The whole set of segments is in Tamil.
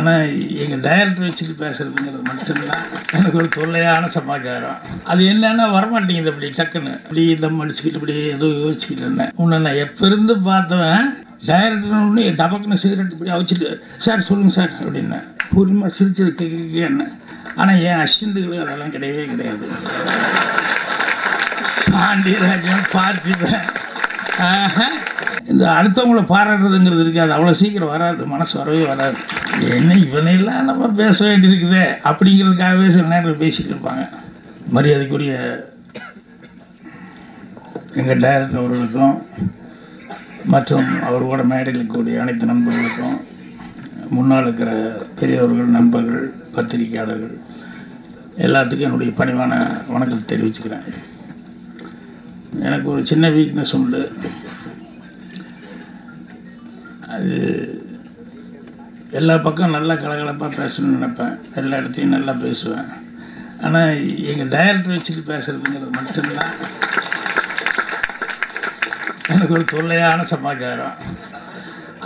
ஆனால் எங்கள் டைரக்டர் வச்சுட்டு பேசுகிறதுங்கிறது மட்டும்தான் எனக்கு ஒரு தொல்லையான சமாச்சாரம். அது என்னன்னா வரமாட்டேங்குது. அப்படி டக்குன்னு இப்படி தம் அடிச்சுக்கிட்டு இப்படி ஏதோ யோசிச்சுக்கிட்டு இருந்தேன். உன்னை நான் எப்போ இருந்து பார்த்தவன் டைரக்டர் ஒன்று டபக்குன்னு சிகரெட் இப்படி வச்சுட்டு சார் சொல்லுங்கள் சார் அப்படின்னேன். பூர்ணிமா சிரிச்சது கேட்க என்ன. ஆனால் என் அசிஸ்டண்ட்டுகளுக்கு அதெல்லாம் கிடையவே கிடையாது. பாண்டியராஜன் பார்த்திபன் இந்த அடுத்தவங்கள பாராட்டுறதுங்கிறது இருக்காது. அவ்வளோ சீக்கிரம் வராது, மனசு வரவே வராது. என்ன இவனையெல்லாம் நம்ம பேச வேண்டியிருக்குதே அப்படிங்கிறதுக்காகவே சில நேரத்தில் பேசிகிட்டு இருப்பாங்க. மரியாதைக்குரிய எங்கள் டைரக்டர் அவர்களுக்கும் மற்றும் அவரோட மேடையில் இருக்கக்கூடிய அனைத்து நண்பர்களுக்கும், முன்னால் இருக்கிற பெரியவர்கள், நண்பர்கள், பத்திரிகையாளர்கள் எல்லாத்துக்கும் என்னுடைய பணிவான வணக்கத்தை தெரிவிச்சுக்கிறேன். எனக்கு ஒரு சின்ன வீக்னஸ் உண்டு. அது எல்லா பக்கம் நல்லா கலகலப்பாக பேசணும்னு நினைப்பேன், எல்லா இடத்தையும் நல்லா பேசுவேன். ஆனால் எங்கள் டைரக்டர் வச்சுட்டு பேசுகிறதுங்கிறது மட்டும்தான் எனக்கு ஒரு தொல்லையான சமாச்சாரம்.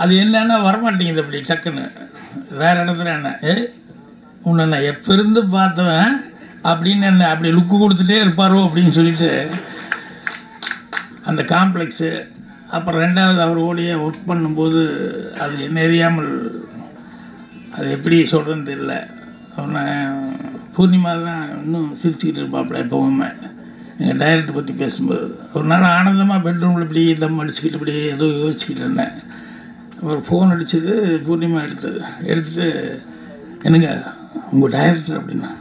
அது என்னன்னா வரமாட்டேங்குது. அப்படி டக்குன்னு வேறு இடத்துல என்ன உன்னை நான் எப்போ இருந்து பார்த்தவன் அப்படின்னு என்ன அப்படி லுக்கு கொடுத்துட்டே இருப்பாரோ அப்படின்னு சொல்லிட்டு அந்த காம்ப்ளெக்ஸு. அப்புறம் ரெண்டாவது அவர் ஓடிய ஒர்க் பண்ணும்போது அது என்ன எரியாமல் அது எப்படி சொல்கிறதுன்னு தெரியல. அவனை பூர்ணிமா தான் இன்னும் சிரிச்சுக்கிட்டு இருப்பாப்புல எப்போவுமே எங்கள் டைரக்டர் பற்றி பேசும்போது. ஒரு நாள் ஆனந்தமாக பெட்ரூமில் இப்படி தம் அடிச்சுக்கிட்டு இப்படி ஏதோ யோசிச்சுக்கிட்டு இருந்தேன். ஒரு ஃபோன் அடித்தது பூர்ணிமா எடுத்துட்டு என்னங்க உங்கள் டைரக்டர் அப்படின்னா.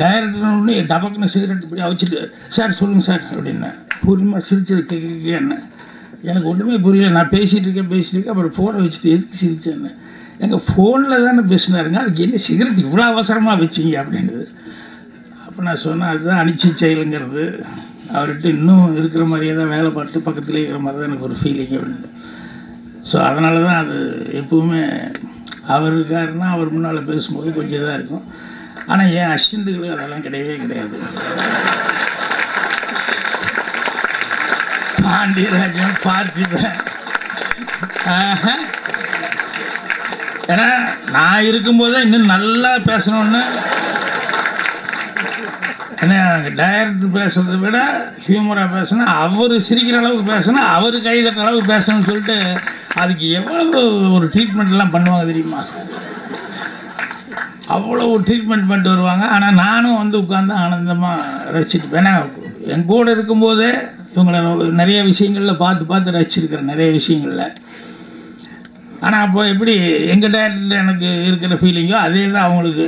டைரக்டர் ஒன்று டபக்குன்னு சிகரெட் இப்படி வச்சுட்டு சார் சொல்லுங்கள் சார் அப்படின்னேன். பூர்ணிமா சிரிச்சது கேட்க என்ன. எனக்கு ஒன்றுமே புரியல. நான் பேசிகிட்டு இருக்கேன். அப்புறம் ஃபோனை வச்சுட்டு எதுக்கு சிரிச்சேன்னு. எங்கள் ஃபோனில் தானே பேசினாருங்க, அதுக்கு என்ன சிகரெட் இவ்வளோ அவசரமாக வச்சிங்க அப்படின்றது. அப்போ நான் சொன்னேன் அதுதான் அனிச்சை செயலுங்கிறது. அவர்கிட்ட இன்னும் இருக்கிற மாதிரியே தான் வேலை பார்த்து பக்கத்துலேயே இருக்கிற மாதிரி தான் எனக்கு ஒரு ஃபீலிங் அப்படின்னு. ஸோ அதனால தான் அது எப்போவுமே அவர் இருக்காருன்னா அவர் முன்னால் பேசும்போது கொஞ்சம் இதாக இருக்கும். ஆனால் என் அசிஸ்டண்ட்டுகளுக்கு அதெல்லாம் கிடையவே கிடையாது. பாண்டியராஜன் பார்த்திபன் ஏன்னா நான் இருக்கும்போது இன்னும் நல்லா பேசணுன்னு. ஏன்னா டைரக்டர் பேசுறதை விட ஹியூமராக பேசணும், அவர் சிரிக்கிற அளவுக்கு பேசணும், அவர் கைதட்டுற அளவுக்கு பேசணும்னு சொல்லிட்டு அதுக்கு எவ்வளவு ஒரு ட்ரீட்மெண்ட்லாம் பண்ணுவாங்க தெரியுமா. அவ்வளோ ட்ரீட்மெண்ட் பண்ணிட்டு வருவாங்க. ஆனால் நானும் வந்து உட்காந்து ஆனந்தமாக ரசிச்சுட்டு. ஏன்னா என் கூட இருக்கும்போதே இவங்களை நிறைய விஷயங்களில் பார்த்து ரசிச்சிருக்கிறேன், நிறைய விஷயங்களில். ஆனால் அப்போ எப்படி எங்கள் டைரக்டர் எனக்கு இருக்கிற ஃபீலிங்கோ அதே தான் அவங்களுக்கு.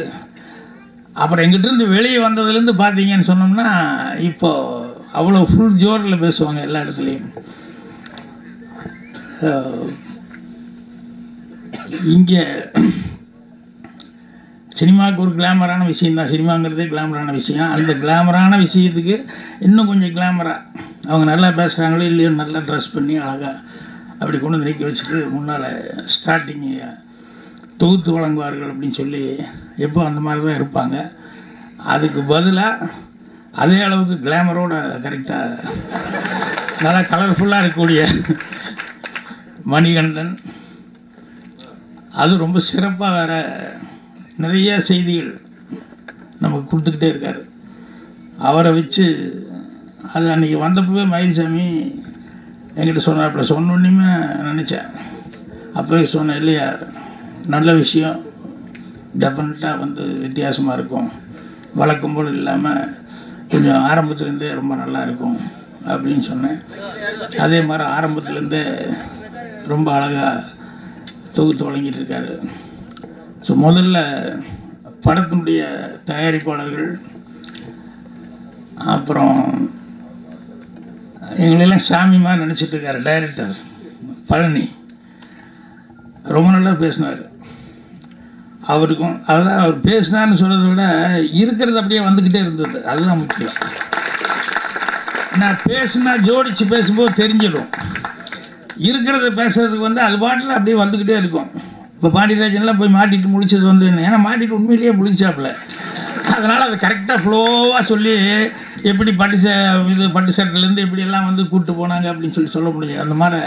அப்புறம் எங்கிட்டேருந்து வெளியே வந்ததுலேருந்து பார்த்தீங்கன்னு சொன்னோம்னா இப்போது அவ்வளோ ஃபுல் ஜோரில் பேசுவாங்க எல்லா இடத்துலையும். இங்கே சினிமாவுக்கு ஒரு கிளாமரான விஷயந்தான். சினிமாங்கிறதே கிளாமரான விஷயம். அந்த கிளாமரான விஷயத்துக்கு இன்னும் கொஞ்சம் கிளாமராக அவங்க நல்லா பேசுகிறாங்களோ இல்லையோ நல்லா ட்ரெஸ் பண்ணி அழகாக அப்படி கொண்டு வந்து நிற்க வச்சுட்டு முன்னால் ஸ்டார்டிங்கு தொகுத்து வழங்குவார்கள் அப்படின்னு சொல்லி எப்போ அந்த மாதிரி தான் இருப்பாங்க. அதுக்கு பதிலாக அதே அளவுக்கு கிளாமரோட கரெக்டாக நல்லா கலர்ஃபுல்லாக இருக்கக்கூடிய மணிகண்டன், அது ரொம்ப சிறப்பாக வேறு நிறைய செய்திகள் நமக்கு கொடுத்துக்கிட்டே இருக்கார். அவரை வச்சு அது அன்றைக்கி வந்தப்பவே மயில்சாமி என்கிட்ட சொன்னாப்புல. சொன்னோன்னுமே நினச்சேன், அப்போவே சொன்னேன் இல்லையா, நல்ல விஷயம், டெஃபினட்டாக வந்து வித்தியாசமாக இருக்கும், வழக்கம் போல் இல்லாமல் கொஞ்சம் ஆரம்பத்துலேருந்தே ரொம்ப நல்லா இருக்கும் அப்படின்னு சொன்னேன். அதே மாதிரி ஆரம்பத்துலேருந்தே ரொம்ப அழகாக தொகுத்து வழங்கிட்டு இருக்காரு. ஸோ முதல்ல படத்தினுடைய தயாரிப்பாளர்கள், அப்புறம் எங்களெல்லாம் சாமி மாதிரி நினச்சிட்டு இருக்காரு டைரக்டர் பழனி, ரொம்ப நல்லா பேசினார். அவருக்கும் அதுதான் அவர் பேசினார்னு சொல்கிறத விட இருக்கிறது அப்படியே வந்துக்கிட்டே இருந்தது, அதுதான் முக்கியம். நான் பேசினா ஜோடித்து பேசும்போது தெரிஞ்சிடும். இருக்கிறத பேசுகிறதுக்கு வந்து அது பாட்டில் அப்படியே வந்துக்கிட்டே இருக்கும். இப்போ பாண்டியராஜன்லாம் போய் மாட்டிட்டு முடிச்சது வந்து என்ன, ஏன்னா மாட்டிட்டு உண்மையிலேயே முடிச்சாப்புல. அதனால் அதை கரெக்டாக ஃப்ளோவாக சொல்லி எப்படி பட்டு சட்டையிலேருந்து எப்படியெல்லாம் வந்து கூப்பிட்டு போனாங்க அப்படின்னு சொல்ல முடியும். அந்த மாதிரி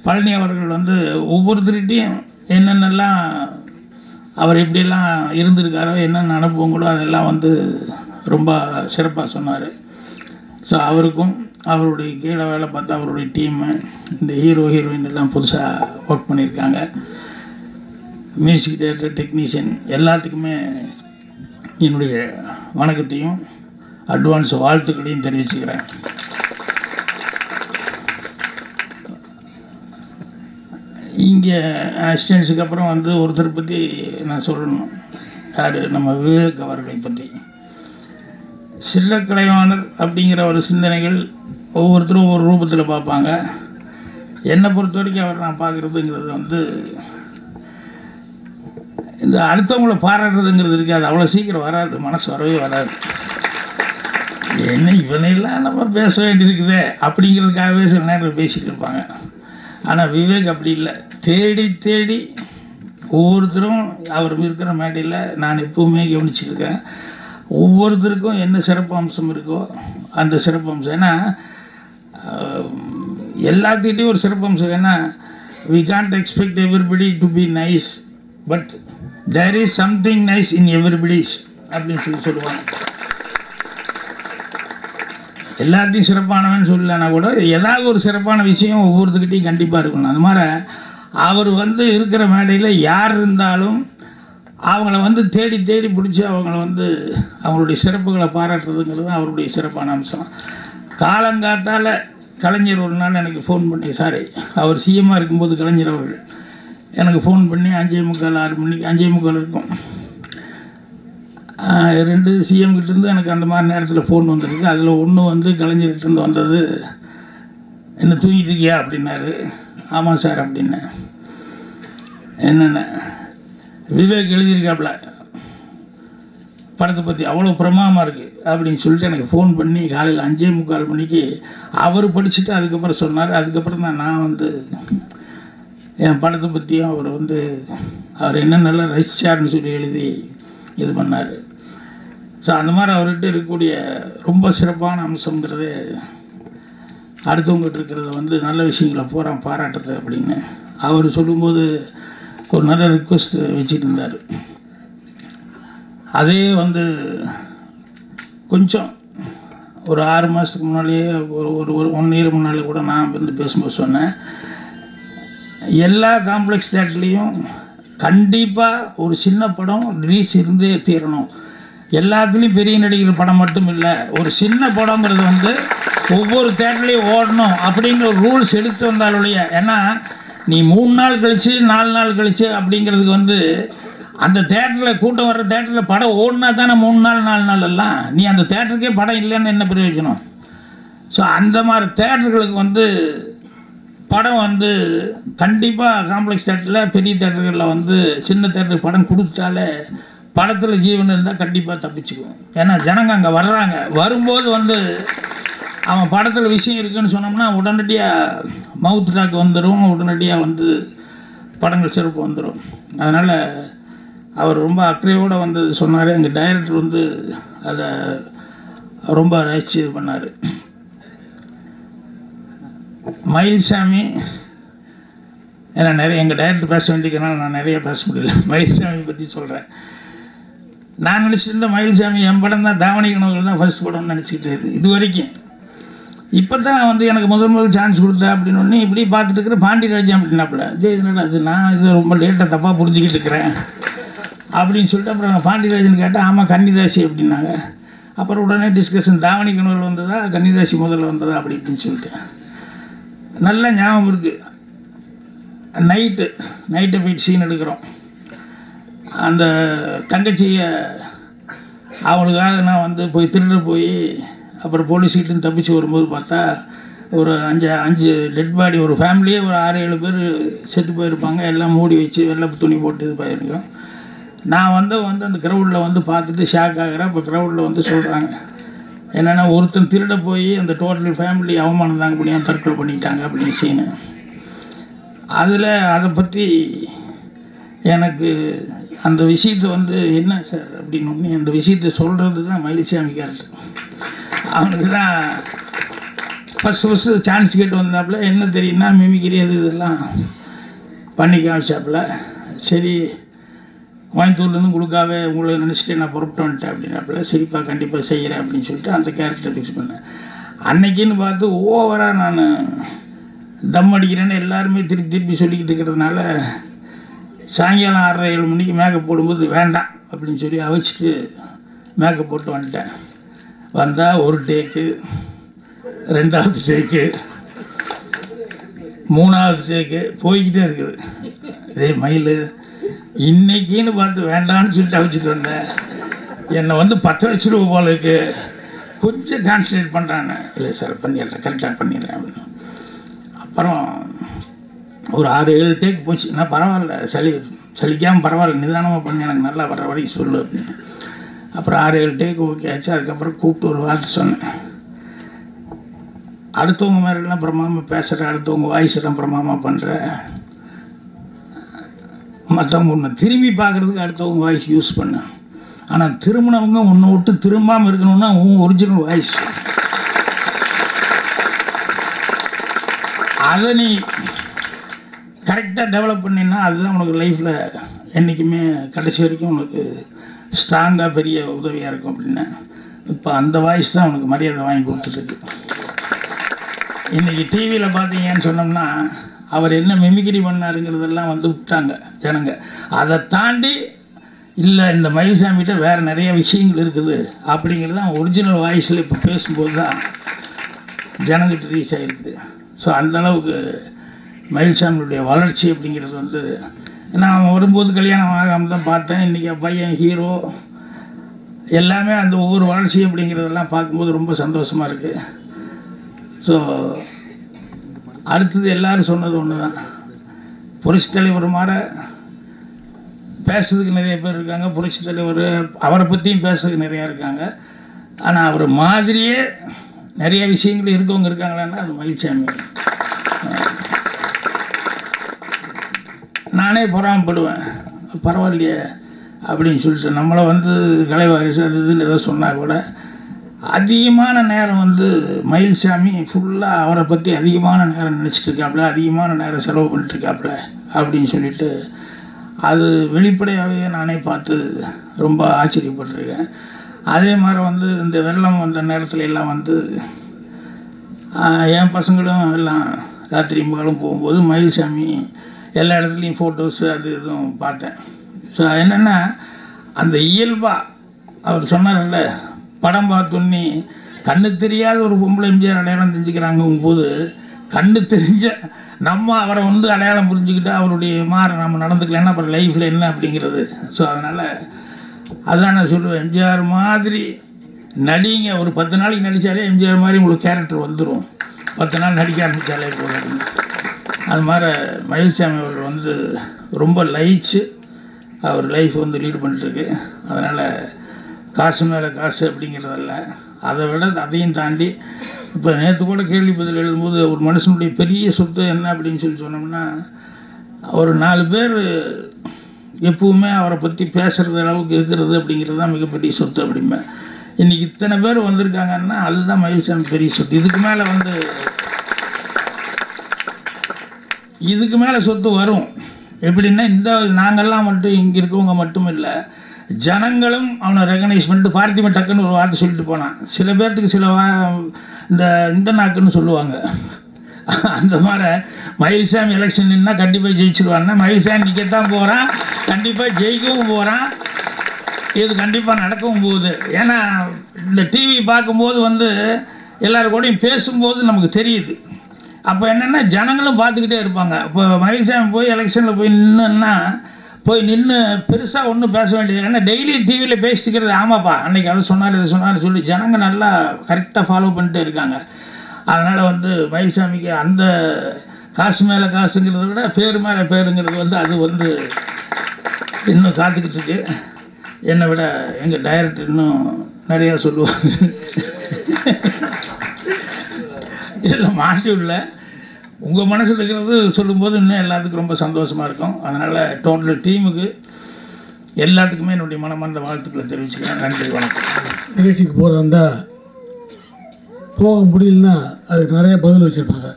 பழனி அவர்கள் வந்து ஒவ்வொருத்தருகிட்டையும் என்னென்னலாம் அவர் எப்படியெல்லாம் இருந்திருக்காரோ என்னென்ன அனுபவங்களோ அதெல்லாம் வந்து ரொம்ப சிறப்பாக சொன்னார். ஸோ அவருக்கும் அவருடைய கீழே வேலை பார்த்து அவருடைய டீமு இந்த ஹீரோயின் எல்லாம் புதுசாக ஒர்க் பண்ணியிருக்காங்க. மியூசிக் டைரக்டர், டெக்னீஷியன் எல்லாத்துக்குமே என்னுடைய வணக்கத்தையும் அட்வான்ஸ் வாழ்த்துக்களையும் தெரிவிச்சுக்கிறேன். இங்கே அசிஸ்டன்ஸுக்கு அப்புறம் வந்து ஒருத்தர் பற்றி நான் சொல்லணும். யார்? நம்ம விவேக் அவர்களை பற்றி. சில்லக்கலைவாணர் அப்படிங்கிற ஒரு சிந்தனைகள் ஒவ்வொருத்தரும் ஒவ்வொரு ரூபத்தில் பார்ப்பாங்க. என்னை பொறுத்த வரைக்கும் அவர் நான் பார்க்குறதுங்கிறது வந்து இந்த அடுத்தவங்களை பாராட்டுறதுங்கிறது இருக்குது. அது அவ்வளோ சீக்கிரம் வராது, மனசு வரவே வராது. என்ன இவனையெல்லாம் நம்ம பேச வேண்டியிருக்குதே அப்படிங்கிறதுக்காகவே சில நேரம் பேசிகிட்டு இருப்பாங்க. ஆனால் விவேக் அப்படி இல்லை. தேடி தேடி ஒவ்வொருத்தரும் அவர் இருக்கிற மேடையில் நான் எப்பவுமே கவனிச்சுருக்கேன். ஒவ்வொருத்தருக்கும் என்ன சிறப்பு அம்சம் இருக்கோ அந்த சிறப்பு அம்சம். ஏன்னா எல்லாத்துக்கிட்டையும் ஒரு சிறப்பு அம்சம். ஏன்னா we can't expect everybody to be nice, but there is something nice in everybody's அப்படின்னு சொல்லுவாங்க. எல்லாத்தையும் சிறப்பானவன்னு சொல்லலைன்னா கூட ஏதாவது ஒரு சிறப்பான விஷயம் ஒவ்வொருத்துக்கிட்டையும் கண்டிப்பாக இருக்கணும். அது மாதிரி அவர் வந்து இருக்கிற மேடையில் யார் இருந்தாலும் அவங்கள வந்து தேடி தேடி பிடிச்சி அவங்கள வந்து அவங்களுடைய சிறப்புகளை பாராட்டுறதுங்கிறது அவருடைய சிறப்பான அம்சம். காலங்காத்தால் கலைஞர் ஒரு நாள் எனக்கு ஃபோன் பண்ணி, அவர் சிஎம்மாக இருக்கும்போது கலைஞர் அவர்கள் எனக்கு ஃபோன் பண்ணி 5:45 6 மணிக்கு 5:45 இருக்கும். 2 சிஎம்கிட்டேருந்து எனக்கு அந்த மாதிரி நேரத்தில் ஃபோன் வந்திருக்கு. அதில் ஒன்று வந்து கலைஞர்கிட்டேருந்து வந்தது, என்ன தூங்கிட்டு இருக்கியா அப்படின்னாரு. ஆமாம் சார் அப்படின்னேன். என்னென்ன விவேக் எழுதியிருக்காப்புல படத்தை பற்றி அவ்வளோ பிரமாதமாக இருக்குது அப்படின்னு சொல்லிட்டு எனக்கு ஃபோன் பண்ணி காலையில் 5:45 மணிக்கு அவர் படிச்சுட்டு அதுக்கப்புறம் சொன்னார். அதுக்கப்புறம் தான் நான் வந்து என் படத்தை பற்றியும் அவர் வந்து அவர் என்னென்னலாம் ரசிச்சார்னு சொல்லி எழுதி இது பண்ணார். ஸோ அந்த மாதிரி அவர்கிட்ட இருக்கக்கூடிய ரொம்ப சிறப்பான அம்சங்கிறது அடுத்தவங்ககிட்ட இருக்கிறத வந்து நல்ல விஷயங்களை பாராட்டுறது அப்படின்னு அவர் சொல்லும்போது ஒரு நல்ல ரிக்வெஸ்ட் வச்சுட்டு இருந்தார். அதே வந்து கொஞ்சம் ஒரு 6 மாதத்துக்கு முன்னாலேயே ஒரு 1 இயர் முன்னாலே கூட நான் வந்து பேசும்போது சொன்னேன், எல்லா காம்ப்ளெக்ஸ் தேட்டர்லேயும் கண்டிப்பாக ஒரு சின்ன படம் ரிலீஸ் இருந்தே தீரணும். எல்லாத்துலேயும் பெரிய நடிகர் படம் மட்டும் இல்லை, ஒரு சின்ன படங்கிறது வந்து ஒவ்வொரு தேட்டர்லேயும் ஓடணும் அப்படிங்கிற ஒரு ரூல்ஸ் எடுத்து வந்தாலுடைய. ஏன்னா நீ 3 நாள் கழித்து 4 நாள் கழித்து அப்படிங்கிறதுக்கு வந்து அந்த தேட்டரில் கூட்டம் வர்ற தேட்டரில் படம் ஓடினா தானே 3 நாள் 4 நாள் எல்லாம். நீ அந்த தேட்டருக்கே படம் இல்லைன்னு என்ன பிரயோஜனம்? ஸோ அந்த மாதிரி தேட்டர்களுக்கு வந்து படம் வந்து கண்டிப்பாக காம்ப்ளெக்ஸ் தேட்டரில் பெரிய தேட்டர்களில் வந்து சின்ன தேட்டருக்கு படம் கொடுத்துட்டாலே படத்தில் ஜீவன் இருந்தால் கண்டிப்பாக தப்பிச்சுக்குவோம். ஏன்னா ஜனங்க அங்கே வர்றாங்க, வரும்போது வந்து அவன் படத்தில் விஷயம் இருக்குதுன்னு சொன்னோம்னா உடனடியாக மவுத் டாக் வந்துடும், உடனடியாக வந்து படங்கள் சிறப்பு வந்துடும். அதனால் அவர் ரொம்ப அக்கறையோடு வந்து சொன்னார். எங்கள் டைரக்டர் வந்து அதை ரொம்ப ரசித்து இது பண்ணார். மயில்சாமி, ஏன்னா நிறைய எங்கள் டைரக்டர் பேச வேண்டியதுனால நான் நிறைய பேச முடியல. மயில்சாமி பற்றி சொல்கிறேன். நான் நினச்சிட்டு இருந்த மயில்சாமி என் படம் தான், தாவணி கனவுகள் தான் ஃபர்ஸ்ட் படம்னு நினச்சிக்கிட்டு இது வரைக்கும். இப்போ தான் வந்து எனக்கு முதல் சான்ஸ் கொடுத்தா அப்படின்னு ஒன்று இப்படி பார்த்துட்டு இருக்கிற பாண்டியராஜன் அப்படின்னாப்புல. இதனால் அது நான் இது ரொம்ப லேட்டாக தப்பாக புரிஞ்சுக்கிட்டு இருக்கிறேன் அப்படின்னு சொல்லிட்டு அப்புறம் நான் பாண்டியராஜன் கேட்டேன். ஆமாம் கன்னிராசி அப்படின்னாங்க. அப்புறம் உடனே டிஸ்கஷன், தாவணி கனவுகள் வந்ததா கன்னிராசி முதல்ல வந்ததா அப்படி இப்படின்னு சொல்லிட்டு நல்ல ஞாபகம் இருக்குது. நைட்டை போயிட்டு சீன் எடுக்கிறோம். அந்த தங்கச்சியை அவங்களுக்காக நான் வந்து போய் திருட போய் அப்புறம் போலீஸ்கிட்டேருந்து தப்பிச்சு வரும்போது பார்த்தா ஒரு 5 டெட் பாடி, ஒரு ஃபேமிலியே ஒரு 6-7 பேர் செத்து போயிருப்பாங்க. எல்லாம் மூடி வச்சு வெள்ளை துணி போட்டு இது போயிருக்கோம். நான் வந்து அந்த க்ரௌடில் வந்து பார்த்துட்டு ஷாக் ஆகிறேன். இப்போ க்ரௌடில் வந்து சொல்கிறாங்க என்னென்னா, ஒருத்தன் திருட போய் அந்த டோட்டல் ஃபேமிலி அவமானம் தாங்க முடியாமல் தற்கொலை பண்ணிக்கிட்டாங்க அப்படின்னு சீனு. அதில் அதை பற்றி எனக்கு அந்த விஷயத்தை வந்து என்ன சார் அப்படின்னு ஒன்று அந்த விஷயத்தை சொல்கிறது தான் மயில்சாமி கேரக்டர். அவனுக்கு தான் ஃபஸ்ட்டு சான்ஸ் கேட்டு வந்தாப்புல. என்ன தெரியும்னா மிமிக்ரி அது இதெல்லாம் பண்ணி காமிச்சாப்புல. சரி கோயம்புத்தூர்லேருந்து கொடுக்காவே உங்களை நினச்சிட்டு நான் புறப்பட்டு வந்துட்டேன் அப்படின்னாப்புல. சரிப்பா கண்டிப்பாக செய்கிறேன் அப்படின்னு சொல்லிட்டு அந்த கேரக்டரை ஃபிக்ஸ் பண்ணேன். அன்னைக்குன்னு பார்த்து ஓவராக நான் தம் அடிக்கிறேன்னு எல்லாருமே திருப்பி சொல்லிக்கிட்டு இருக்கிறதுனால சாயங்காலம் 6:30-7 மணிக்கு மேக்கப் போடும்போது வேண்டாம் அப்படின்னு சொல்லி அவைச்சிட்டு மேக்கப் போட்டு வந்துட்டேன். வந்தால் ஒரு டேக்கு, 2வது டேக்கு, 3வது டேக்கு போய்கிட்டே இருக்குது. இதே மயில் இன்னைக்குன்னு பார்த்து வேண்டான்னு சொல்லிட்டு அவைச்சிட்டு வந்தேன். என்னை வந்து 10 லட்ச ரூபா போல இருக்கு, கொஞ்சம் கான்சன்ட்ரேட் பண்ணுறான்னு. இல்லை சார் பண்ணிடுறேன், கரெக்டாக பண்ணிடுறேன் அப்படின்னு. அப்புறம் ஒரு 6-7 டேக் போச்சு. நான் பரவாயில்ல, சலிக்காமல் பரவாயில்ல, நிதானமாக பண்ணி எனக்கு நல்லா வர்ற வரைக்கும் சொல்லு அப்படின்னு. அப்புறம் 6-7 டேக் ஓகே ஆச்சு. அதுக்கப்புறம் கூப்பிட்டு ஒரு வார்த்தை சொன்னேன். அடுத்தவங்க மாதிரிலாம் பிரமாதமாக பேசுகிற, அடுத்தவங்க வாய்ஸ் எல்லாம் பிரமாதமாக பண்ணுற, மற்றவங்க ஒன்று திரும்பி பார்க்குறதுக்கு அடுத்தவங்க வாய்ஸ் யூஸ் பண்ண. ஆனால் திரும்பினவங்க ஒன்று விட்டு திரும்பாமல் இருக்கணும்னா உன் ஒரிஜினல் வாய்ஸ் அதை நீ கரெக்டாக டெவலப் பண்ணினா அதுதான் உனக்கு லைஃப்பில் என்றைக்குமே கடைசி வரைக்கும் உனக்கு ஸ்ட்ராங்காக பெரிய உதவியாக இருக்கும் அப்படின்னா. இப்போ அந்த வாய்ஸ் தான் உனக்கு மரியாதை வாங்கி கொடுத்துருக்கு. இன்றைக்கி டிவியில் பார்த்தீங்கன்னு சொன்னோம்னா அவர் என்ன மிமிக்ரி பண்ணாருங்கிறதெல்லாம் வந்து விட்டாங்க ஜனங்க. அதை தாண்டி இல்லை இந்த மயில்சாமிகிட்ட வேறு நிறைய விஷயங்கள் இருக்குது அப்படிங்கிறது தான் ஒரிஜினல் வாய்ஸில் இப்போ பேசும்போது தான் ஜனங்கிட்ட ரீச் ஆகிருக்குது. ஸோ அந்தளவுக்கு மயில்சாமியுடைய வளர்ச்சி அப்படிங்கிறது வந்து நான் வரும்போது கல்யாணம் ஆகாமல் தான் பார்த்தேன். இன்றைக்கி பையன் ஹீரோ எல்லாமே அந்த ஒவ்வொரு வளர்ச்சி அப்படிங்கிறதெல்லாம் பார்க்கும்போது ரொம்ப சந்தோஷமாக இருக்குது. ஸோ அடுத்தது எல்லோரும் சொன்னது ஒன்று தான், புரட்சித் தலைவர் மாதிரி பேசுறதுக்கு நிறைய பேர் இருக்காங்க, புரட்சித் தலைவர் அவரை பற்றியும் பேசுறதுக்கு நிறையா இருக்காங்க. ஆனால் அவர் மாதிரியே நிறைய விஷயங்கள் இருக்கவங்க இருக்காங்களான்னா அது மயில்சாமி. நானே பொறாமப்படுவேன், பரவாயில்லையே அப்படின்னு சொல்லிட்டு. நம்மளை வந்து கலைவாரிசு அது இதுன்னு ஏதோ சொன்னால் கூட அதிகமான நேரம் வந்து மயில்சாமி ஃபுல்லாக அவரை பற்றி அதிகமான நேரம் நினச்சிட்ருக்காப்புல, அதிகமான நேரம் செலவு பண்ணிட்டுருக்காப்புல அப்படின்னு சொல்லிட்டு அது வெளிப்படையாகவே நானே பார்த்து ரொம்ப ஆச்சரியப்பட்டிருக்கேன். அதே மாதிரி வந்து இந்த வெள்ளம் வந்த நேரத்தில் எல்லாம் வந்து என் பசங்களும் எல்லாம் ராத்திரி மகளும் போகும்போது மயில்சாமி எல்லா இடத்துலையும் ஃபோட்டோஸு அது இதுவும் பார்த்தேன். ஸோ என்னென்னா அந்த இயல்பாக அவர் சொன்னார்ல, படம் பார்த்தோன்னே கண்ணு தெரியாத ஒரு பொம்பளை எம்ஜிஆர் அடையாளம் தெரிஞ்சுக்கிறாங்கும் போது கண்ணு தெரிஞ்ச நம்ம அவரை வந்து அடையாளம் புரிஞ்சுக்கிட்டு அவருடைய நம்ம நடந்துக்கலன்னா அப்புறம் லைஃப்பில் என்ன அப்படிங்கிறது. ஸோ அதனால் அதுதான் நான் சொல்லுவேன், எம்ஜிஆர் மாதிரி நடிங்க. ஒரு 10 நாளைக்கு நடித்தாலே எம்ஜிஆர் மாதிரி உங்களுக்கு கேரக்டர் வந்துடும், 10 நாள் நடிக்க ஆரம்பித்தாலே போதும். அது மாதிரி மயில்சாமி அவர்கள் வந்து ரொம்ப லயிச்சு அவர் லைஃப் வந்து லீடு பண்ணிட்டுருக்கு. அதனால் காசு மேலே காசு அப்படிங்கிறதல்ல, அதை விட அதையும் தாண்டி இப்போ நேற்று கூட கேள்வி பதில் எழுதும்போது ஒரு மனுஷனுடைய பெரிய சொத்து என்ன அப்படின்னு சொல்லி சொன்னோம்னா ஒரு 4 பேர் எப்பவுமே அவரை பற்றி பேசுகிறது அளவுக்கு இருக்கிறது அப்படிங்கிறது தான் மிகப்பெரிய சொத்து அப்படிம்பேன். இன்றைக்கி இத்தனை பேர் வந்திருக்காங்கன்னா அதுதான் மயில்சாமி பெரிய சொத்து. இதுக்கு மேலே சொத்து வரும். எப்படின்னா இந்த நாங்கள்லாம் மட்டும் இங்கே இருக்கவங்க மட்டும் இல்லை, ஜனங்களும் அவனை ரெகனைஸ் பண்ணிட்டு பார்த்திபன் டக்குன்னு ஒரு வார்த்தை சொல்லிட்டு போனான். சில பேர்த்துக்கு சில இந்த நாக்குன்னு சொல்லுவாங்க. அந்த மாதிரி மயில்சாமி எலெக்ஷன் நின்னா கண்டிப்பாக ஜெயிச்சிருவாங்கன்னா மயில்சாமி நிற்கத்தான் போகிறான், கண்டிப்பாக ஜெயிக்கவும் போகிறான். இது கண்டிப்பாக நடக்கவும் போகுது. ஏன்னா இந்த டிவி பார்க்கும்போது வந்து எல்லாரும் கூடயும் பேசும்போது நமக்கு தெரியுது. அப்போ என்னென்னா ஜனங்களும் பார்த்துக்கிட்டே இருப்பாங்க. இப்போ மயில்சாமி போய் எலெக்ஷனில் போய் நின்று பெருசாக ஒன்றும் பேச வேண்டியது. ஏன்னா டெய்லி டிவியில் பேசிக்கிறது, ஆமாப்பா அன்றைக்கி அதை சொன்னார் இதை சொன்னார்னு சொல்லி ஜனங்க நல்லா கரெக்டாக ஃபாலோ பண்ணிட்டு இருக்காங்க. அதனால் வந்து மயில்சாமிக்கு அந்த காசு மேலே காசுங்கிறத விட பேர் மேலே பேருங்கிறது வந்து அது வந்து இன்னும் காத்துக்கிட்டு இருக்கு. என்னை விட எங்கள் டைரக்டர் இன்னும் நிறையா சொல்லுவாங்க. இல்லை மாற்றி விடல, உங்கள் மனசில் இருக்கிறது சொல்லும்போது இன்னும் எல்லாத்துக்கும் ரொம்ப சந்தோஷமாக இருக்கும். அதனால் டோட்டல் டீமுக்கு எல்லாத்துக்குமே என்னுடைய மனமார்ந்த வாழ்த்துக்களை தெரிவிச்சுக்கிறேன். நன்றி, வணக்கம். நிகழ்ச்சிக்கு போகிறதா இருந்தால் போக முடியலன்னா அதுக்கு நிறைய பதில் வச்சுருப்பாங்க.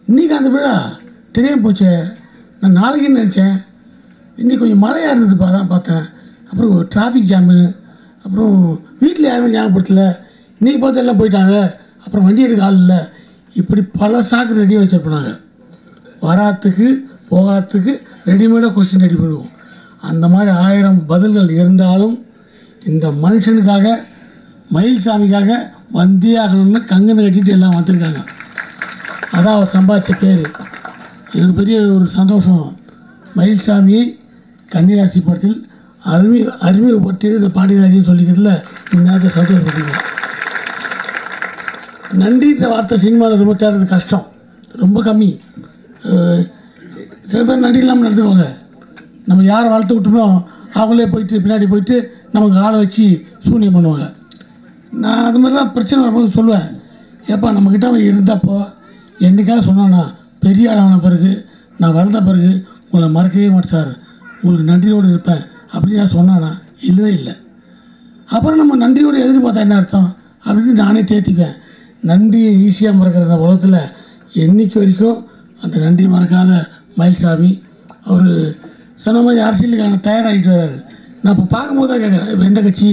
இன்றைக்கி அந்த விழா தெரியாமல் போச்சே, நான் நாளைக்குன்னு நினச்சேன், இன்றைக்கி கொஞ்சம் மழையாக இருந்ததுப்பா, அதான் பார்த்தேன். அப்புறம் டிராஃபிக் ஜாமு, அப்புறம் வீட்டில் யாருமே ஞாபகப்படுத்தலை. இன்றைக்கி பார்த்து எல்லாம் போயிட்டாங்க, அப்புறம் வண்டி எடுக்க ஆள் இல்லை. இப்படி பல சாக்கு ரெடியாக வச்சுருப்பாங்க. வராத்துக்கு போகாததுக்கு ரெடிமேடாக கொஸ்டின் ரெடி பண்ணுவோம். அந்த மாதிரி 1000 பதில்கள் இருந்தாலும் இந்த மனுஷனுக்காக, மயில்சாமிக்காக வந்தே ஆகணும்னு கங்கனை கட்டிட்டு எல்லாம் வந்திருக்காங்க. அதான் அவர் சம்பாதிச்ச பேர். எனக்கு பெரிய ஒரு சந்தோஷம். மயில்சாமியை கன்னிராசி படத்தில் அறிமுகப்படுத்தியது இந்த பாண்டியராஜின்னு சொல்லிக்கிறதுல இந்த நேரத்தை சந்தோஷப்படுத்திங்க. நன்றின்ற வார்த்தை சினிமாவில் ரொம்ப தேடுறது கஷ்டம், ரொம்ப கம்மி. சில பேர் நன்றி இல்லாமல் நடந்துக்குவாங்க. நம்ம யாரை வளர்த்து விட்டோமோ அவங்களே போயிட்டு பின்னாடி போயிட்டு நமக்கு ஆளை வச்சு சூனியம் பண்ணுவாங்க. நான் அது மாதிரிலாம் பிரச்சனை வரும்போது சொல்லுவேன், ஏப்பா நம்மக்கிட்ட அவன் இருந்தப்போ என்றைக்காக சொன்னான்னா, பெரிய ஆளான பிறகு நான் வளர்ந்த பிறகு உங்களை மறக்கவே மாட்டேன் சார், உங்களுக்கு நன்றியோடு இருப்பேன் அப்படின்னு நான் சொன்னானா? இல்லவே இல்லை. அப்புறம் நம்ம நன்றியோடு எதிர்பார்த்தா என்ன அர்த்தம் அப்படின்னு நானே தேர்த்திக்குவேன். நன்றியை ஈஸியாக மறக்கிற அந்த உலகத்தில் என்றைக்கு வரைக்கும் அந்த நன்றி மறக்காத மயில்சாமி அவர் சொன்ன மாதிரி அரசியலுக்கான தயாராகிட்டு வர்றாரு. நான் இப்போ பார்க்கும்போது தான் கேட்குறேன், இப்போ எந்த கட்சி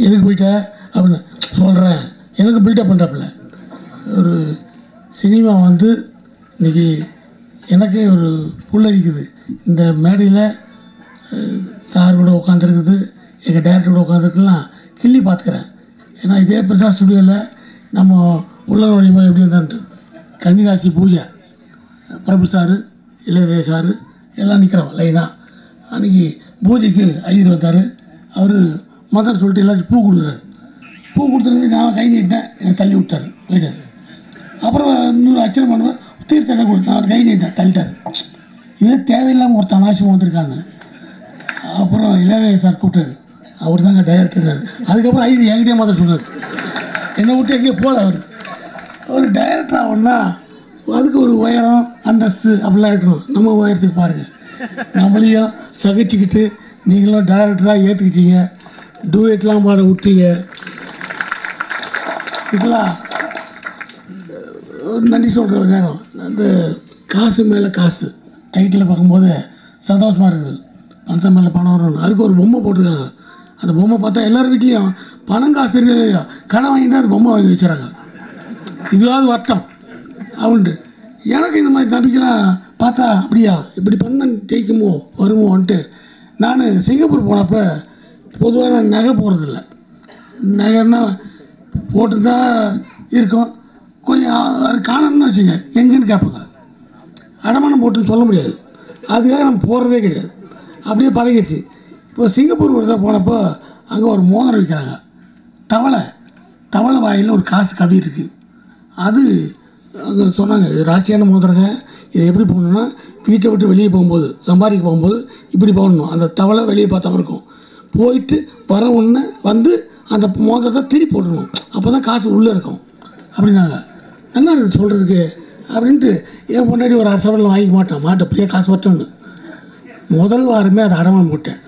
எதுக்கு போயிட்ட அப்படின்னு சொல்கிறேன். எனக்கு பில்டப் பண்ணுறப்பில்ல ஒரு சினிமா வந்து இன்றைக்கி எனக்கே ஒரு புல்லரிக்குது. இந்த மேடையில் சார் கூட உட்காந்துருக்குது, எங்கள் டேரக்டர் கூட உட்காந்துருக்குலாம் கிள்ளி பார்த்துக்கிறேன். ஏன்னா இதே பிரசாத் ஸ்டுடியோவில் நம்ம உள்ள நுழையும்போது எப்படி இருந்தான்ட்டு கன்னிராசி பூஜை, பிரபு சார், இளையராஜா சார் எல்லாம் நிற்கிறோம் லைனாக. அன்றைக்கி பூஜைக்கு ஐயர் வந்தார். அவர் மதர் சொல்லிட்டு எல்லாத்தையும் பூ கொடுக்குறாரு. பூ கொடுத்துருந்து நான் கை நீட்டேன், என்னை தள்ளி விட்டார், போயிட்டார். அப்புறம் இன்னொரு அச்சரம் பண்ணுவேன், தீர்த்தனை கொடு, நான் கை நீட்டேன், தள்ளிட்டார். இதே தேவையில்லாமல் ஒரு தனாசியம் வந்திருக்காங்க. அப்புறம் இளையராஜா சார் கூப்பிட்டாரு, அவர் தாங்க டைரக்டர்னார். அதுக்கப்புறம் ஐயர் என்கிட்டே மதர் சொன்னார், என்னை விட்டு எங்கேயே போகல. அவர் டைரக்டர் ஆகணும்னா அதுக்கு ஒரு உயரம் அந்தஸ்து அப்படிலாம் இருக்கணும். நம்ம உயரத்துக்கு பாருங்கள், நம்மளையும் சகிச்சுக்கிட்டு நீங்களும் டைரக்டராக ஏற்றுக்கிட்டீங்க, டூயட்லாம் பாட விட்டீங்க. இப்போலாம் ஒரு நன்றி சொல்கிற ஒரு நேரம். அந்த காசு மேலே காசு டைட்டில் பார்க்கும்போது சந்தோஷமாக இருக்குது. பணத்தை மேலே பணம் வரணும். அதுக்கு ஒரு பொம்மை போட்டிருக்காங்க. அந்த பொம்மை பார்த்தா எல்லார் வீட்லேயும் பணம் காசு இருக்கு, கடன் வாங்கிட்டு அது பொம்மை வாங்கி வச்சுறாங்க. இதுவாவது வட்டம் அப்படின்ட்டு எனக்கு இந்த மாதிரி நம்பிக்கைலாம் பார்த்தா அப்படியா இப்படி பண்ண ஜெயிக்குமோ வருமோன்ட்டு நான் சிங்கப்பூர் போனப்போ பொதுவாக நான் நகை போகிறதில்ல. நகைன்னா போட்டுருந்தா இருக்கும், கொஞ்சம் அது காணணும்னு வச்சுங்க எங்கேன்னு கேட்பாங்க. அடமானம் போட்டுன்னு சொல்ல முடியாது, அதுக்காக நம்ம போகிறதே கிடையாது, அப்படியே பழகிடுச்சு. இப்போ சிங்கப்பூர் ஒரு தான் போனப்போ அங்கே ஒரு மோதிரம் விற்கிறாங்க, தவளை வாயில் ஒரு காசு கவி இருக்குது. அது அங்கே சொன்னாங்க, இது ராசியான மோதிரங்க, இதை எப்படி போடணுன்னா வீட்டை விட்டு வெளியே போகும்போது சம்பாதிக்க போகும்போது இப்படி போடணும். அந்த தவளை வெளியே பார்த்தாம இருக்கும், போயிட்டு வர ஒன்று வந்து அந்த மோதிரத்தை திருப்பி போடணும், அப்போ தான் காசு உள்ளே இருக்கும் அப்படின்னாங்க. நல்லா இருக்குது சொல்கிறதுக்கு அப்படின்ட்டு என் பொண்டாடி ஒரு அரசவரில் வாங்கிக்க மாட்டேன் அப்படியே காசு வரட்டோன்னு முதல் வாரமே அதை அடமானம் போட்டேன்.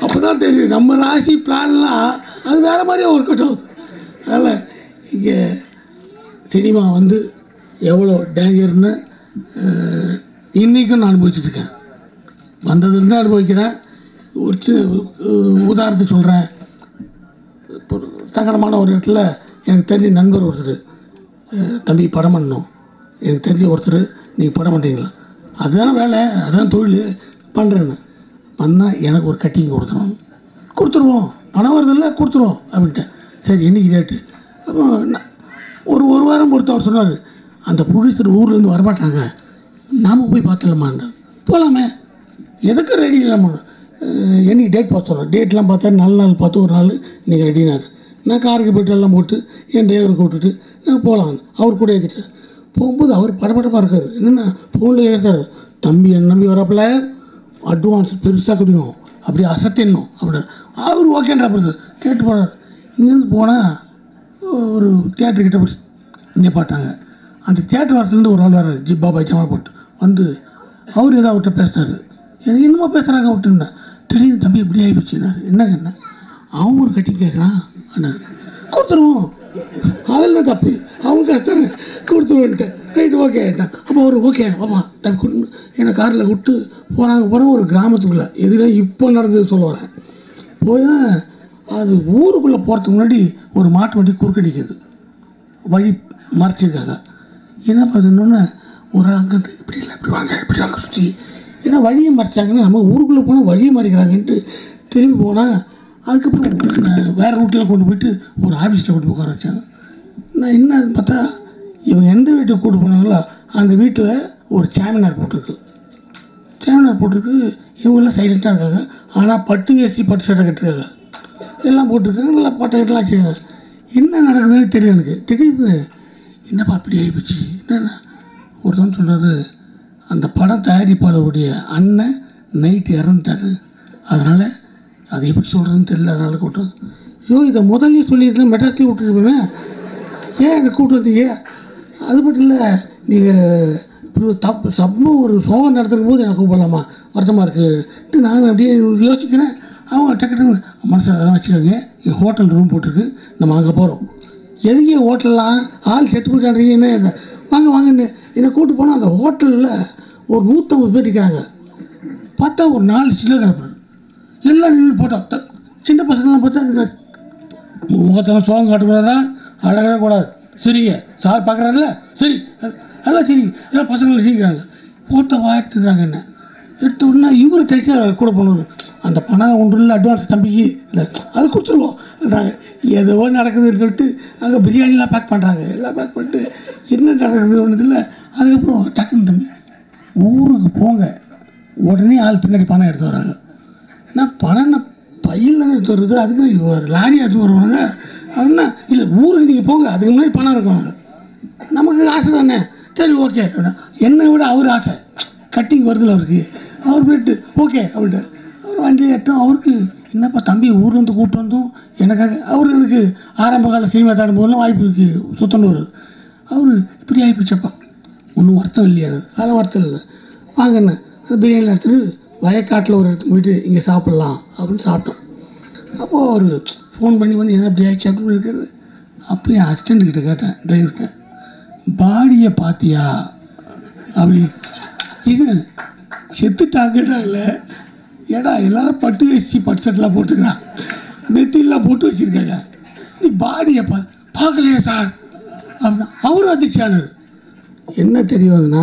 அப்போ தான் தெரியும் நம்ம ராசி பிளான்லாம் அது வேறு மாதிரியே ஒர்க் அவுட் ஆகுது. அதனால் இங்கே சினிமா வந்து எவ்வளோ டேஞ்சர்னு இன்றைக்கும் நான் அனுபவிச்சுட்ருக்கேன். வந்ததுலேருந்து அனுபவிக்கிறேன். ஒரு உதாரணத்துக்கு சொல்கிறேன். இப்போ சங்கடமான ஒரு இடத்துல எனக்கு தெரிஞ்ச நண்பர் ஒருத்தர், தம்பி படம் பண்ணணும், எனக்கு தெரிஞ்ச ஒருத்தர் நீங்கள் படம் பண்ணுறீங்களா? அதுதானே வேலை, அதுதான் தொழில் பண்ணுறேன்னு வந்தால் எனக்கு ஒரு கட்டிங் கொடுத்துருவோம், பணம் வருதில்ல கொடுத்துருவோம் அப்படின்ட்டேன். சரி என்றைக்கு டேட்டு? அப்போ ஒரு வாரம் பொறுத்து அவர் சொன்னார், அந்த ப்ரொடியூசர் ஊர்லேருந்து வரமாட்டாங்க, நாம் போய் பார்த்துடலாமான்னு. போகலாமே, எதுக்கு ரெடி இல்லாமல் என்னைக்கு டேட் பார்த்து சொல்கிறேன். டேட்லாம் பார்த்தா நல்ல நாள் பார்த்து ஒரு நாள் நீங்கள் ரெடினார். நான் காருக்கு பெட்ரோல்லாம் போட்டு என் டிரைவரை கூப்பிட்டுட்டு நான் போகலாம். அவர் கூட ஏற்றிட்டேன். போகும்போது அவர் படப்படப்பாக இருக்கார். என்னென்னா ஃபோனில் ஏற்றார், தம்பி என் நம்பி வரப்பில் அட்வான்ஸ் பெருசாக கிடைக்கும், அப்படி அசத்திடணும் அப்படின்னு. அவர் ஓகேன்ற அப்புறம் கேட்டு போனார். இங்கேருந்து போனால் ஒரு தியேட்டர்கிட்ட போய் நிப்பாட்டாங்க. அந்த தியேட்டர் வரத்துலேருந்து ஒரு ஆள் வர்றாரு, ஜிப்பா பைஜாமா போட்டு வந்து அவர் ஏதாவது அவர்கிட்ட பேசினார். எனக்கு என்னமோ பேசுகிறாங்க விட்டுருந்தேன். திடீர்னு தம்பி இப்படி ஆகிடுச்சுன்னாரு. என்ன அவன் ஒரு கட்டி கேட்குறான் அண்ணா, கொடுத்துருவோம், அதில் தப்பு, அவங்க கஷ்டம் கொடுத்துருவோன்ட்டு ரைட்டு ஓகே அப்போ ஒரு ஓகே ஆமாம் என்னை காரில் விட்டு போகிறாங்க ஒரு கிராமத்துக்குள்ளே எதுவும் இப்போ நடந்தது சொல்ல வரேன். போய் அது ஊருக்குள்ளே போகிறதுக்கு முன்னாடி ஒரு மாட்டு வண்டி குறுக்கடிக்குது, வழி மறைச்சிருக்காங்க. என்ன பார்த்துன்னு ஒரு அங்கேருந்து இப்படி இல்லை இப்படி வாங்க சுற்றி ஏன்னா வழியை மறைச்சாங்கன்னா நம்ம ஊருக்குள்ளே போனால் வழியை மறைக்கிறாங்கன்ட்டு திரும்பி போனால் அதுக்கப்புறம் வேறு ரூட்டில் கொண்டு போயிட்டு ஒரு ஆஃபீஸில் கொண்டு போய் உட்கார வச்சாங்க. நான் என்ன பார்த்தா இவங்க எந்த வீட்டுக்கு கூட்டு போனாங்களோ அந்த வீட்டில் ஒரு சேமினார் போட்டிருக்கு. இவங்கெல்லாம் சைலண்ட்டாக இருக்காங்க. ஆனால் பட்டு வேஷ்டி பட்டு சட்டை கட்டுருக்காங்க, எல்லாம் போட்டிருக்காங்க, நல்லா பட்டை கட்டலாம் வச்சுருக்காங்க. என்ன நடக்குதுன்னு தெரியல எனக்கு. திடீர்னு என்னப்பா அப்படி ஆகிப்போச்சு என்னென்ன ஒருத்தவங்க சொல்கிறாரு, அந்த படம் தயாரிப்பாளருடைய அண்ணன் நைட்டு இறந்துட்டார், அதனால் அது எப்படி சொல்கிறதுன்னு தெரியல, அதனால கூட்டம். ஐயோ இதை முதல்ல சொல்லியிருந்தேன், மெட்ராஸ்லேயே விட்டுருப்பேன், ஏன் என்னை கூப்பிட்டு வந்தீங்க? அது மட்டும் இல்லை, நீங்கள் இப்படி ஒரு சம்பவம் ஒரு சோகம் நடத்தும் போது எனக்கு கூப்பிடலாமா, வருத்தமாக இருக்குது நான் அப்படியே யோசிக்கிறேன். அவங்க டக்குன்னு மனசில் அதெல்லாம் வச்சுக்கோங்க, இங்கே ஹோட்டல் ரூம் போட்டிருக்கு, நம்ம அங்கே போகிறோம். எதுக்கே ஹோட்டல்லாம் ஆள் செத்து போயிட்டான்றீங்க, என்ன வாங்கன்னு என்னை கூப்பிட்டு போனால் அந்த ஹோட்டலில் ஒரு 150 பேர் இருக்கிறாங்க. பார்த்தா ஒரு 4 சில்லர் கிடப்பு எல்லாம் நின்று போட்டோம். சின்ன பசங்கள்லாம் பார்த்தா முகத்தெல்லாம் சோகம் காட்டக்கூடாதா, அழகாக கூடாது, சரிங்க சார் பார்க்குறாருல சரி எல்லாம் சரி எல்லாம் பசங்களை சீக்கிறாங்க. போட்டோ எடுத்துக்கிறாங்க. என்ன எடுத்த உடனே இவர் டென்ஷன் கூட போனது, அந்த பணம் ஒன்று இல்லை அட்வான்ஸ் தம்பிக்கு இல்லை அது கொடுத்துருவோம் நாங்கள், ஏதோ நடக்குதுன்னு சொல்லிட்டு அங்கே பிரியாணிலாம் பேக் பண்ணுறாங்க. எல்லாம் பேக் பண்ணிட்டு என்ன நடக்குது ஒன்றும் இல்லை. அதுக்கப்புறம் டக்குன்னு தம்பி ஊருக்கு போங்க, உடனே ஆள் பின்னாடி பணம் எடுத்து வராங்க. நான் பணம் பையில் தானே எடுத்து வருது, அதுக்கு ஒரு லாரி எடுத்து வருவாங்க அப்படின்னா இல்லை ஊருக்கு நீங்கள் போங்க, அதுக்கு முன்னாடி பணம் இருக்குவாங்க. நமக்கு ஆசை தானே, சரி ஓகே அப்படின்னா. என்னை விட அவர் ஆசை கட்டிங் வருதில்ல அவருக்கு, அவர் போய்ட்டு ஓகே அப்படின்ட்டு அவர் வண்டியை ஏற்றோம். அவருக்கு என்னப்பா தம்பி ஊர்லேருந்து கூப்பிட்டு வந்தோம் எனக்காக, அவர் எனக்கு ஆரம்ப கால சினிமா தாடும் போதெல்லாம் வாய்ப்பு இருக்குது சுத்தனூர், அவர் இப்படி ஆகிப்போச்சப்பா ஒன்றும் வருத்தம் இல்லையா, அதெல்லாம் வருத்தம் இல்லை வாங்கண்ணே அந்த பிரியாணி எடுத்துகிட்டு வயக்காட்டில் ஒரு இடத்துக்கு போயிட்டு இங்கே சாப்பிட்லாம் அப்படின்னு சாப்பிட்டோம். அப்போது அவர் ஃபோன் பண்ணி என்ன இப்படி ஆயிடுச்சு அப்படின்னு இருக்கிறது. அப்போ என் அசிஸ்டண்ட்டுக்கிட்ட கேட்டேன், டிரைவர்கிட்ட, பாடியை பார்த்தியா அப்படி, இது செத்துட்டாங்கடால ஏடா எல்லாரும் பட்டு வேஷ்டி பட்டு சட்டெலாம் போட்டுக்கிறான், நெத்திலாம் போட்டு வச்சுருக்காங்க, நீ பாடியை பார்க்கலையா சார் அப்படின்னா அவரும் அதிர்ச்சியானார். என்ன தெரியுதுன்னா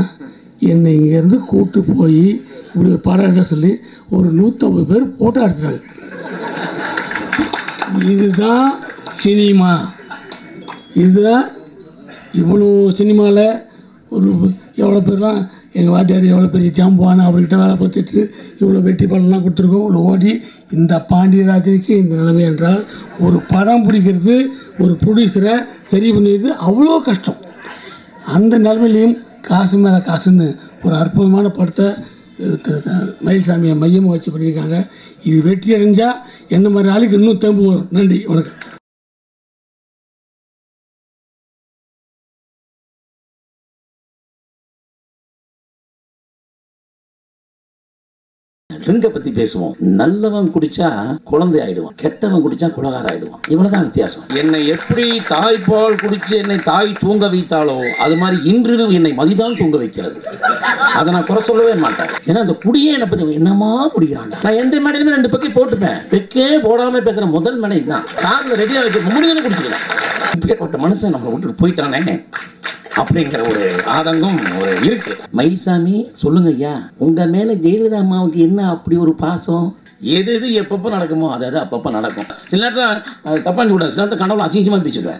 என்னை இங்கேருந்து கூப்பிட்டு போய் இப்படி ஒரு படம் எடுக்க சொல்லி ஒரு 150 பேர் ஃபோட்டோ எடுத்துட்டாங்க. இதுதான் சினிமா, இதுதான் இவ்வளோ சினிமாவில் ஒரு எவ்வளோ பேர்லாம் எங்கள் வாத்தியார் எவ்வளோ பெரிய ஜாம்புவான அவர்கிட்ட வேலை பார்த்துட்டு இவ்வளோ வெற்றி படம்லாம் கொடுத்துருக்கோம், இவ்வளோ ஓடி இந்த பாண்டியராஜனுக்கு இந்த நிலைமை என்றால் ஒரு படம் பிடிக்கிறது ஒரு ப்ரொடியூசரை சரி பண்ணிடுது அவ்வளோ கஷ்டம். அந்த நிலைமையிலையும் காசு மேலே காசுன்னு ஒரு அற்புதமான படத்தை மயில்சாமியை மையமாக வச்சு பண்ணியிருக்காங்க. இது வெற்றி அடைஞ்சால் என்ன மாதிரி ஆளுக்கு இன்னும் தெம்பு வரும். நன்றி, வணக்கம். ட்ரிங்கை பத்தி பேசுவோம். நல்லவன் குடிச்சா குழந்தை ஆயிடுவான், கெட்டவன் குடிச்சா குலகார ஆயிடுவான். இவ்வளவுதான் வித்தியாசம். என்னை எப்படி தாய்ப்பால் குடிச்சு என்னை தாய் தூங்க வைத்தாலோ அது மாதிரி இன்றிரவு என்னை மதிதான் தூங்க வைக்கிறது. அதை நான் குறை சொல்லவே மாட்டேன். ஏன்னா அந்த குடியே என்னை பத்தி என்னமா குடிக்கிறான். நான் எந்த மேடையிலுமே 2 பக்கம் போட்டுப்பேன். பெக்கே போடாம பேசுற முதல் மேடை தான். காரில் ரெடியா வச்சு முடிஞ்சு குடிச்சுக்கலாம். இப்படிப்பட்ட மனுஷன் நம்மளை விட்டுட்டு போயிட்டானே அப்படிங்கிற ஒரு ஆதங்கம் ஒரு இருக்கு. மயில்சாமி சொல்லுங்க ஐயா, உங்க மேல ஜெயலலிதா அம்மாவுக்கு என்ன அப்படி ஒரு பாசம்? எது எப்பப்போ நடக்குமோ அது அப்பப்போ நடக்கும். சில நேரத்தில் தப்பான்னு கூட சில நேரத்தில் கனவுல அசிங்கமா பேசிடுவேன்.